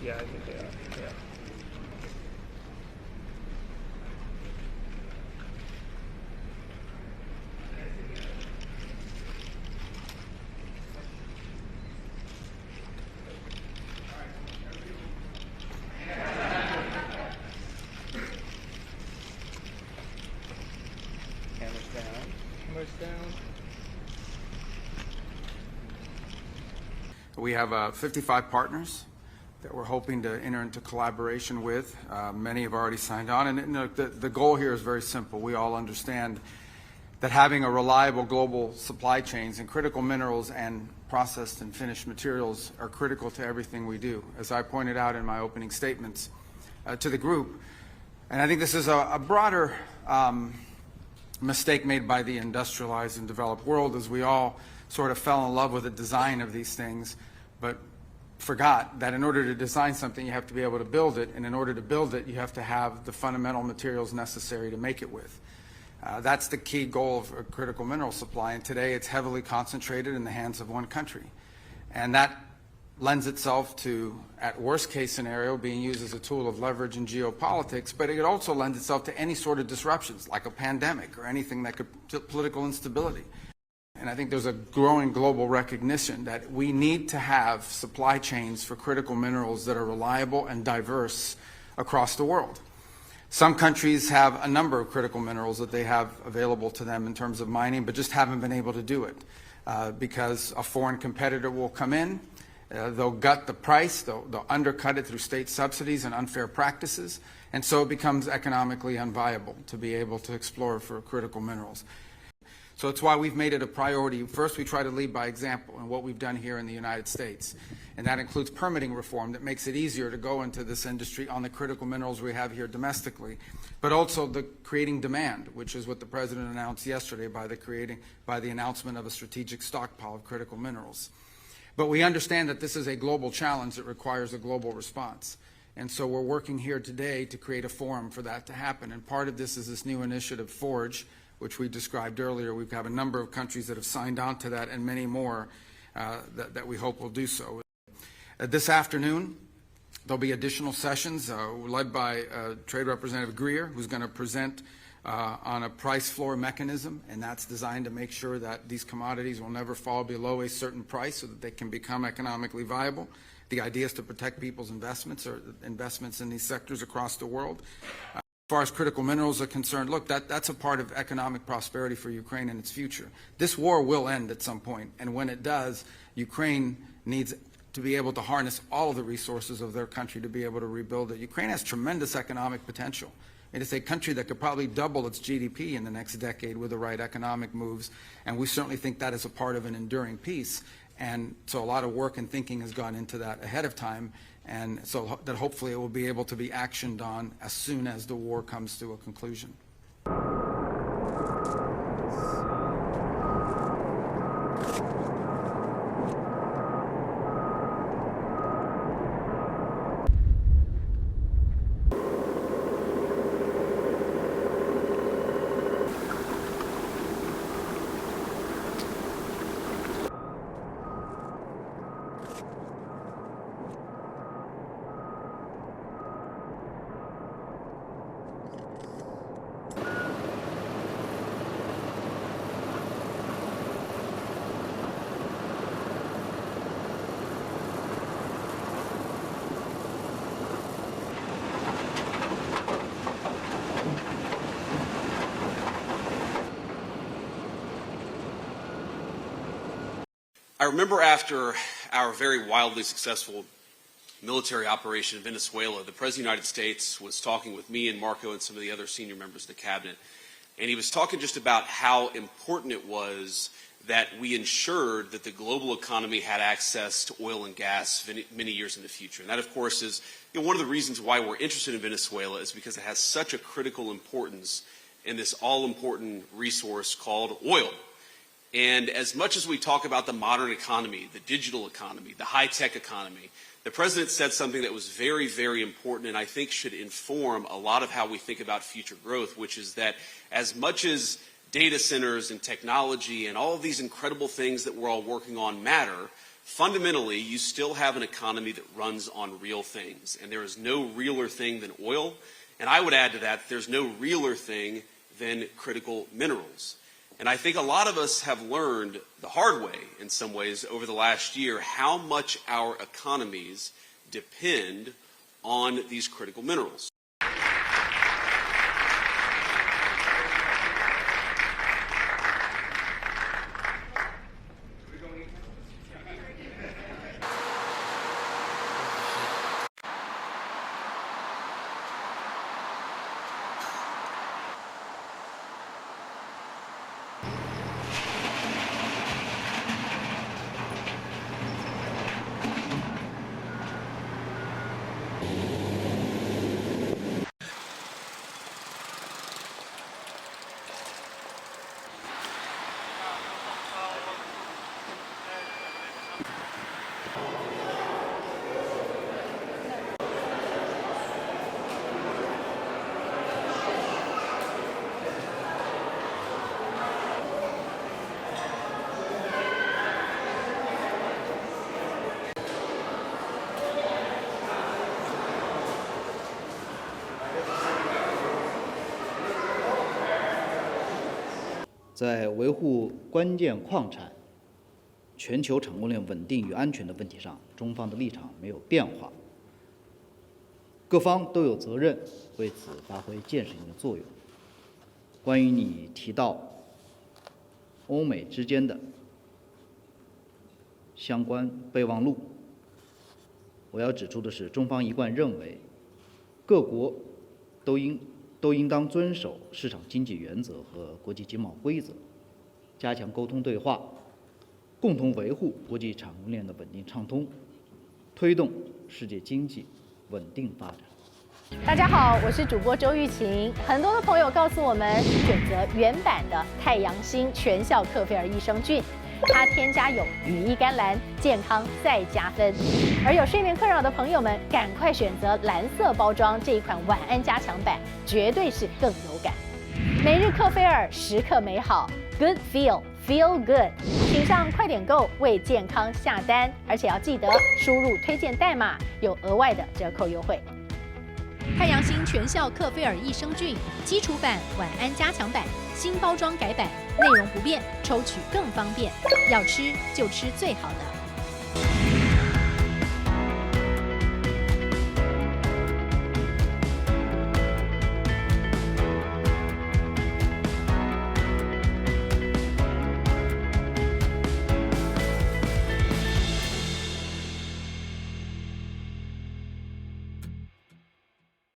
Yeah, I think they are. Yeah. Cameras down. Cameras down. We have 55 partners that we're hoping to enter into collaboration with. Many have already signed on, and the goal here is very simple. We all understand that having a reliable global supply chains and critical minerals and processed and finished materials are critical to everything we do, as I pointed out in my opening statements to the group. And I think this is a broader mistake made by the industrialized and developed world, as we all sort of fell in love with the design of these things, but forgot that in order to design something, you have to be able to build it, and in order to build it, you have to have the fundamental materials necessary to make it with. That's the key goal of a critical mineral supply, and today it's heavily concentrated in the hands of one country. And that lends itself to, at worst case scenario, being used as a tool of leverage in geopolitics, but it also lends itself to any sort of disruptions, like a pandemic or anything that could political instability. And I think there's a growing global recognition that we need to have supply chains for critical minerals that are reliable and diverse across the world. Some countries have a number of critical minerals that they have available to them in terms of mining, but just haven't been able to do it because a foreign competitor will come in, they'll gut the price, they'll undercut it through state subsidies and unfair practices, and so it becomes economically unviable to be able to explore for critical minerals. So it's why we've made it a priority. First, we try to lead by example in what we've done here in the United States. And that includes permitting reform that makes it easier to go into this industry on the critical minerals we have here domestically, but also the creating demand, which is what the President announced yesterday by the announcement of a strategic stockpile of critical minerals. But we understand that this is a global challenge that requires a global response. And so we're working here today to create a forum for that to happen. And part of this is this new initiative, Forge, which we described earlier. We have a number of countries that have signed on to that, and many more that we hope will do so. This afternoon, there'll be additional sessions led by Trade Representative Greer, who's going to present on a price floor mechanism, and that's designed to make sure that these commodities will never fall below a certain price so that they can become economically viable. The idea is to protect people's investments or investments in these sectors across the world. As far as critical minerals are concerned, look, that's a part of economic prosperity for Ukraine and its future. This war will end at some point, and when it does, Ukraine needs to be able to harness all of the resources of their country to be able to rebuild it. Ukraine has tremendous economic potential. It is a country that could probably double its GDP in the next decade with the right economic moves, and we certainly think that is a part of an enduring peace. And so a lot of work and thinking has gone into that ahead of time, and so that hopefully it will be able to be actioned on as soon as the war comes to a conclusion. I remember after our very wildly successful military operation in Venezuela, the President of the United States was talking with me and Marco and some of the other senior members of the cabinet, and he was talking just about how important it was that we ensured that the global economy had access to oil and gas many years in the future. And that, of course, is one of the reasons why we're interested in Venezuela, is because it has such a critical importance in this all-important resource called oil. And as much as we talk about the modern economy, the digital economy, the high-tech economy, the President said something that was very, very important and I think should inform a lot of how we think about future growth, which is that as much as data centers and technology and all of these incredible things that we're all working on matter, fundamentally, you still have an economy that runs on real things, and there is no realer thing than oil. And I would add to that, there's no realer thing than critical minerals. And I think a lot of us have learned the hard way, in some ways, over the last year, how much our economies depend on these critical minerals. 在维护关键矿产、全球产供链稳定与安全的问题上，中方的立场没有变化，各方都有责任为此发挥建设性的作用。关于你提到欧美之间的相关备忘录，我要指出的是，中方一贯认为，各国都应当遵守市场经济原则和国际经贸规则，加强沟通对话，共同维护国际产供链的稳定畅通，推动世界经济稳定发展。大家好，我是主播周玉琴。很多的朋友告诉我们，选择原版的太阳星全效克菲尔益生菌，它添加有羽衣甘蓝，健康再加分。而有睡眠困扰的朋友们，赶快选择蓝色包装这一款晚安加强版，绝对是更有感。每日克菲尔，时刻美好 ，Good Feel Good， 请上快点购为健康下单，而且要记得输入推荐代码，有额外的折扣优惠。太阳星全效克菲尔益生菌基础版、晚安加强版，新包装改版，内容不变，抽取更方便。要吃就吃最好的。